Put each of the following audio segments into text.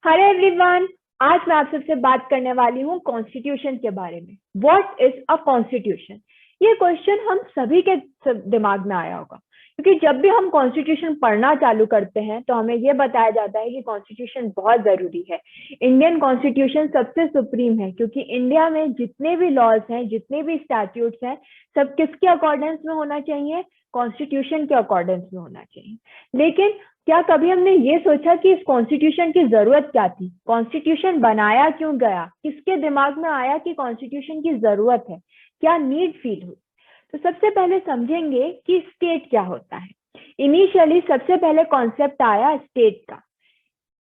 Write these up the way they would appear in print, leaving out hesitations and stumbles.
Hello everyone. आज मैं आप सबसे बात करने वाली हूँ कॉन्स्टिट्यूशन के बारे में। What is a constitution? ये क्वेश्चन हम सभी के दिमाग में आया होगा, क्योंकि जब भी हम कॉन्स्टिट्यूशन पढ़ना चालू करते हैं तो हमें ये बताया जाता है कि कॉन्स्टिट्यूशन बहुत जरूरी है। इंडियन कॉन्स्टिट्यूशन सबसे सुप्रीम है, क्योंकि इंडिया में जितने भी लॉज हैं, जितने भी स्टैट्यूट्स हैं, सब किसके अकॉर्डेंस में होना चाहिए? कॉन्स्टिट्यूशन के अकॉर्डेंस में होना चाहिए। लेकिन क्या कभी हमने ये सोचा कि इस कॉन्स्टिट्यूशन की जरूरत क्या थी? कॉन्स्टिट्यूशन बनाया क्यों गया? किसके दिमाग में आया कि कॉन्स्टिट्यूशन की जरूरत है? क्या नीड फील हुई? तो सबसे पहले समझेंगे कि स्टेट क्या होता है। इनिशियली सबसे पहले कॉन्सेप्ट आया स्टेट का।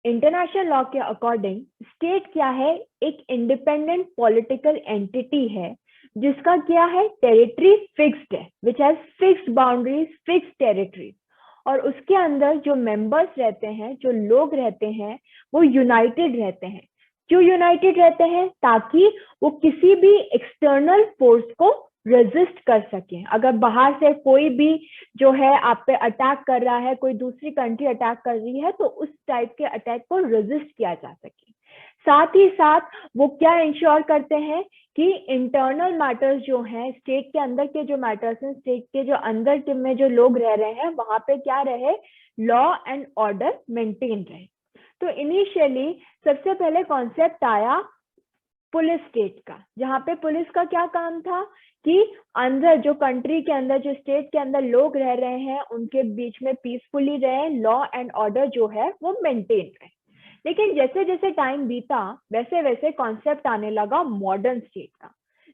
इंटरनेशनल लॉ के अकॉर्डिंग स्टेट क्या है? एक इंडिपेंडेंट पॉलिटिकल एंटिटी है जिसका क्या है? टेरिटरी फिक्स्ड है, which has fixed boundaries, fixed territories. और उसके अंदर जो मेंबर्स रहते हैं, जो लोग रहते हैं, वो यूनाइटेड रहते हैं। क्यों यूनाइटेड रहते हैं? ताकि वो किसी भी एक्सटर्नल फोर्स को रेजिस्ट कर सके। अगर बाहर से कोई भी जो है आप पे अटैक कर रहा है, कोई दूसरी कंट्री अटैक कर रही है, तो उस टाइप के अटैक को रेजिस्ट किया जा सके। साथ ही साथ वो क्या इंश्योर करते हैं कि इंटरनल मैटर्स जो हैं, स्टेट के अंदर के जो मैटर्स हैं, स्टेट के जो अंदर के में जो लोग रह रहे हैं, वहां पे क्या रहे? लॉ एंड ऑर्डर मेंटेन रहे। तो इनिशियली सबसे पहले कॉन्सेप्ट आया पुलिस स्टेट का, जहाँ पे पुलिस का क्या काम था कि अंदर जो कंट्री के अंदर, जो स्टेट के अंदर लोग रह रहे हैं, उनके बीच में पीसफुली रहे, लॉ एंड ऑर्डर जो है वो मेंटेन रहे। लेकिन जैसे जैसे टाइम बीता, वैसे वैसे कॉन्सेप्ट आने लगा मॉडर्न स्टेट का,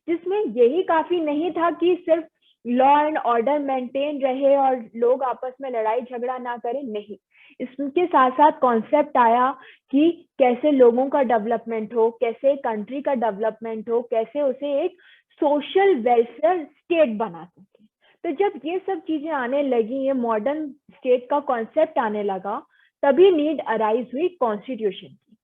जिसमें यही काफी नहीं था कि सिर्फ लॉ एंड ऑर्डर मेंटेन रहे और लोग आपस में लड़ाई झगड़ा ना करें। नहीं, इसके साथ साथ कॉन्सेप्ट आया कि कैसे लोगों का डेवलपमेंट हो, कैसे कंट्री का डेवलपमेंट हो, कैसे उसे एक सोशल वेलफेयर स्टेट बना सके। तो जब ये सब चीजें आने लगी, ये मॉडर्न स्टेट का कॉन्सेप्ट आने लगा, तभी नीड अराइज हुई कॉन्स्टिट्यूशन की।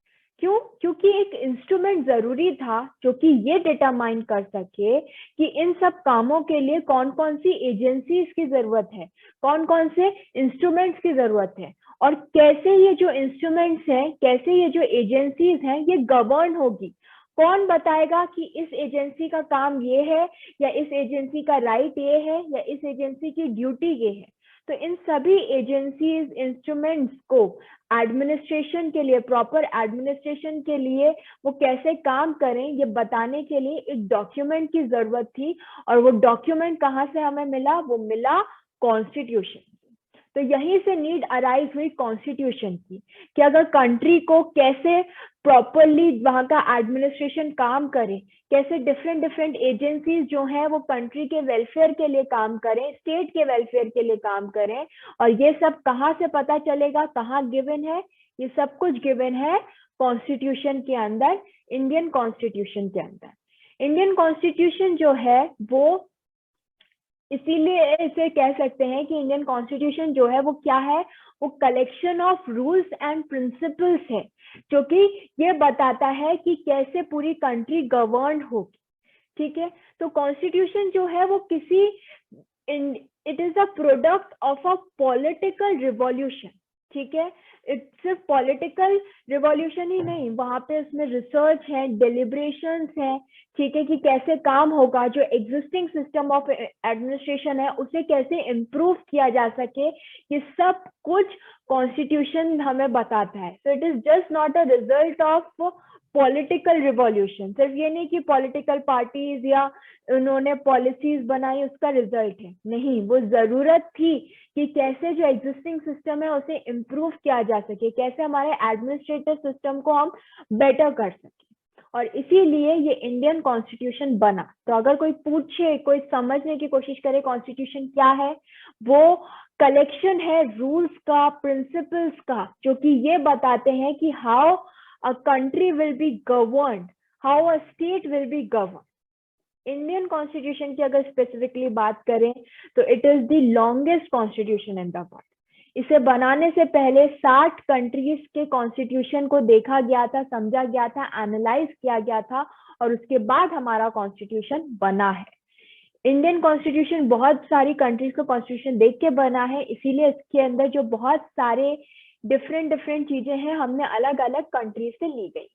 क्यों? क्योंकि एक इंस्ट्रूमेंट जरूरी था जो कि ये डिटरमाइन कर सके कि इन सब कामों के लिए कौन कौन सी एजेंसीज की जरूरत है, कौन कौन से इंस्ट्रूमेंट्स की जरूरत है, और कैसे ये जो इंस्ट्रूमेंट्स हैं, कैसे ये जो एजेंसीज हैं, ये गवर्न होगी। कौन बताएगा कि इस एजेंसी का काम ये है, या इस एजेंसी का राइट ये है, या इस एजेंसी की ड्यूटी ये है? तो इन सभी एजेंसीज, इंस्ट्रूमेंट्स को एडमिनिस्ट्रेशन के लिए, प्रॉपर एडमिनिस्ट्रेशन के लिए वो कैसे काम करें, ये बताने के लिए एक डॉक्यूमेंट की जरूरत थी। और वो डॉक्यूमेंट कहाँ से हमें मिला? वो मिला कॉन्स्टिट्यूशन। तो यहीं से नीड अराइज हुई कॉन्स्टिट्यूशन की, कि अगर कंट्री को कैसे प्रॉपरली वहां का एडमिनिस्ट्रेशन काम करे, कैसे डिफरेंट डिफरेंट एजेंसीज जो हैं वो कंट्री के वेलफेयर के लिए काम करें, स्टेट के वेलफेयर के लिए काम करें। और ये सब कहाँ से पता चलेगा? कहाँ गिवन है? ये सब कुछ गिवन है कॉन्स्टिट्यूशन के अंदर, इंडियन कॉन्स्टिट्यूशन के अंदर। इंडियन कॉन्स्टिट्यूशन जो है वो, इसीलिए इसे कह सकते हैं कि इंडियन कॉन्स्टिट्यूशन जो है वो क्या है? वो collection of rules and principles है, जो कि ये बताता है कि कैसे पूरी कंट्री गवर्न होगी। ठीक है, तो कॉन्स्टिट्यूशन जो है वो किसी, it is a product of a political revolution. ठीक है, सिर्फ पॉलिटिकल रिवॉल्यूशन ही नहीं, वहां पे उसमें रिसर्च है, डेलिब्रेशंस है। ठीक है, कि कैसे काम होगा, जो एग्जिस्टिंग सिस्टम ऑफ एडमिनिस्ट्रेशन है उसे कैसे इम्प्रूव किया जा सके, ये सब कुछ कॉन्स्टिट्यूशन हमें बताता है। So it is just not a result of political revolution. सिर्फ ये नहीं कि पॉलिटिकल पार्टीज या उन्होंने पॉलिसीज बनाई उसका रिजल्ट है, नहीं, वो जरूरत थी कि कैसे जो एग्जिस्टिंग सिस्टम है उसे इम्प्रूव किया जा सके, कैसे हमारे एडमिनिस्ट्रेटिव सिस्टम को हम बेटर कर सके। और इसीलिए ये इंडियन कॉन्स्टिट्यूशन बना। तो अगर कोई पूछे, कोई समझने की कोशिश करे कॉन्स्टिट्यूशन क्या है, वो कलेक्शन है रूल्स का, प्रिंसिपल्स का, जो कि ये बताते हैं कि how a country will be governed, how a state will be govern. Indian constitution की अगर स्पेसिफिकली बात करें तो it is the longest constitution in the world. इसे बनाने से पहले 60 कंट्रीज के कॉन्स्टिट्यूशन को देखा गया था, समझा गया था, एनालाइज किया गया था, और उसके बाद हमारा कॉन्स्टिट्यूशन बना है। इंडियन कॉन्स्टिट्यूशन बहुत सारी कंट्रीज का कॉन्स्टिट्यूशन देख के बना है, इसीलिए इसके अंदर जो बहुत सारे डिफरेंट डिफरेंट चीजें हैं, हमने अलग अलग कंट्री से ली गई।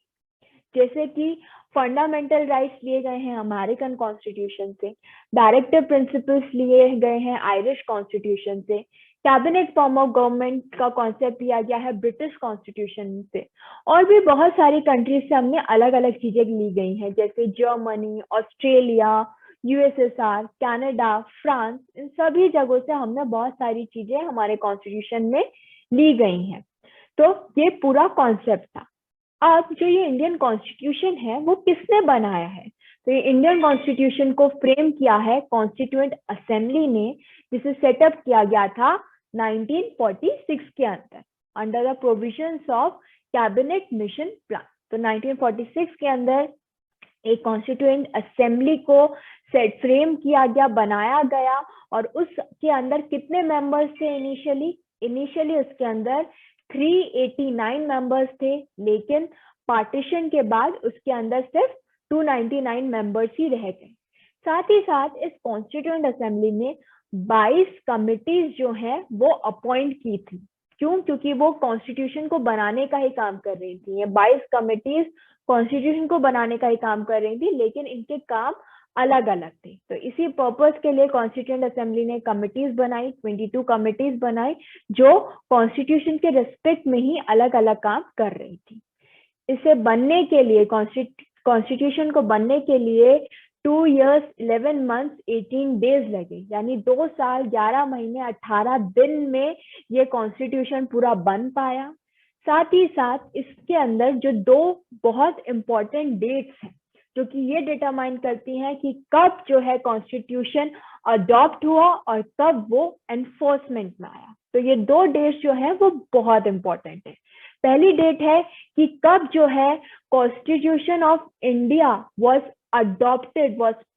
जैसे कि फंडामेंटल राइट्स लिए गए हैं अमेरिकन कॉन्स्टिट्यूशन से, डायरेक्टिव प्रिंसिपल्स लिए गए हैं आयरिश कॉन्स्टिट्यूशन से, कैबिनेट फॉर्म ऑफ गवर्नमेंट का कॉन्सेप्ट लिया गया है ब्रिटिश कॉन्स्टिट्यूशन से, और भी बहुत सारी कंट्रीज से हमने अलग अलग चीजें ली गई हैं, जैसे Germany, Australia, USSR, Canada, France, इन सभी जगहों से हमने बहुत सारी चीजें हमारे कॉन्स्टिट्यूशन में ली गई हैं। तो ये पूरा कॉन्सेप्ट था। अब जो ये इंडियन कॉन्स्टिट्यूशन है वो किसने बनाया है? तो ये इंडियन कॉन्स्टिट्यूशन को फ्रेम किया है कॉन्स्टिट्यूएंट असेंबली ने, जिसे सेटअप किया गया था 1946 के under the provisions of cabinet mission plan. तो 1946 के अंदर एक कॉन्स्टिट्यूएंट असेंबली को सेट फ्रेम किया गया, बनाया गया, और उसके अंदर कितने मेंबर्स थे? इनिशियली उसके अंदर 389 मेंबर्स थे, लेकिन पार्टीशन के बाद उसके अंदर सिर्फ 299 मेंबर्स ही रह गए। साथ ही साथ इस कॉन्स्टिट्यूएंट असेंबली ने 22 कमिटीज जो है वो अपॉइंट की थी। क्यों? क्योंकि वो कॉन्स्टिट्यूशन को बनाने का ही काम कर रही थी। ये 22 कमिटीज कॉन्स्टिट्यूशन को बनाने का ही काम कर रही थी, लेकिन इनके काम अलग अलग थे। तो इसी पर्पस के लिए कॉन्स्टिट्यूएंट असेंबली ने कमिटीज बनाई, 22 कमिटीज बनाई, जो कॉन्स्टिट्यूशन के रिस्पेक्ट में ही अलग अलग काम कर रही थी। इसे बनने के लिए, कॉन्स्टिट्यूशन को बनने के लिए 2 years 11 months 18 days लगे, यानी 2 साल 11 महीने 18 दिन में ये कॉन्स्टिट्यूशन पूरा बन पाया। साथ ही साथ इसके अंदर जो 2 बहुत इंपॉर्टेंट डेट्स हैं, जो कि ये डिटरमाइन करती हैं कि कब जो है कॉन्स्टिट्यूशन अडॉप्ट हुआ और कब वो एनफोर्समेंट में आया। तो ये 2 डेट्स जो है वो बहुत इंपॉर्टेंट है। पहली डेट है कि कब जो है constitution of India was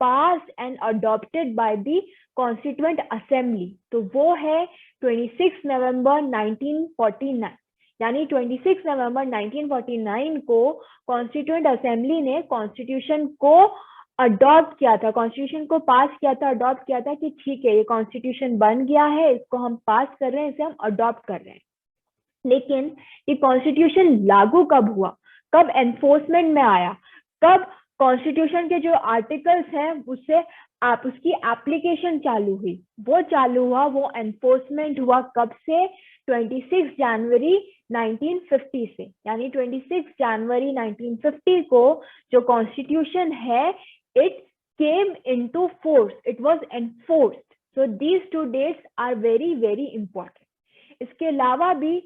passed and adopted by the Constituent Assembly। तो वो है 26 नवंबर 1949, यानी 26 नवंबर 1949 को कॉन्स्टिट्यूएंट असेंबली ने कॉन्स्टिट्यूशन को अडॉप्ट किया था, कॉन्स्टिट्यूशन को पास किया था, अडॉप्ट किया था कि ठीक है ये कॉन्स्टिट्यूशन बन गया है, इसको हम पास कर रहे हैं, इसे हम अडॉप्ट कर रहे हैं। लेकिन ये कॉन्स्टिट्यूशन लागू कब हुआ, कब एनफोर्समेंट में आया, कब कॉन्स्टिट्यूशन के जो आर्टिकल्स हैं उससे आप उसकी एप्लीकेशन चालू हुई, वो चालू हुआ, वो एनफोर्समेंट हुआ कब से? 26 जनवरी 1950 से। यानी 26 जनवरी 1950 को जो कॉन्स्टिट्यूशन है it came into force, it was enforced. So these 2 dates are very very important. इसके अलावा भी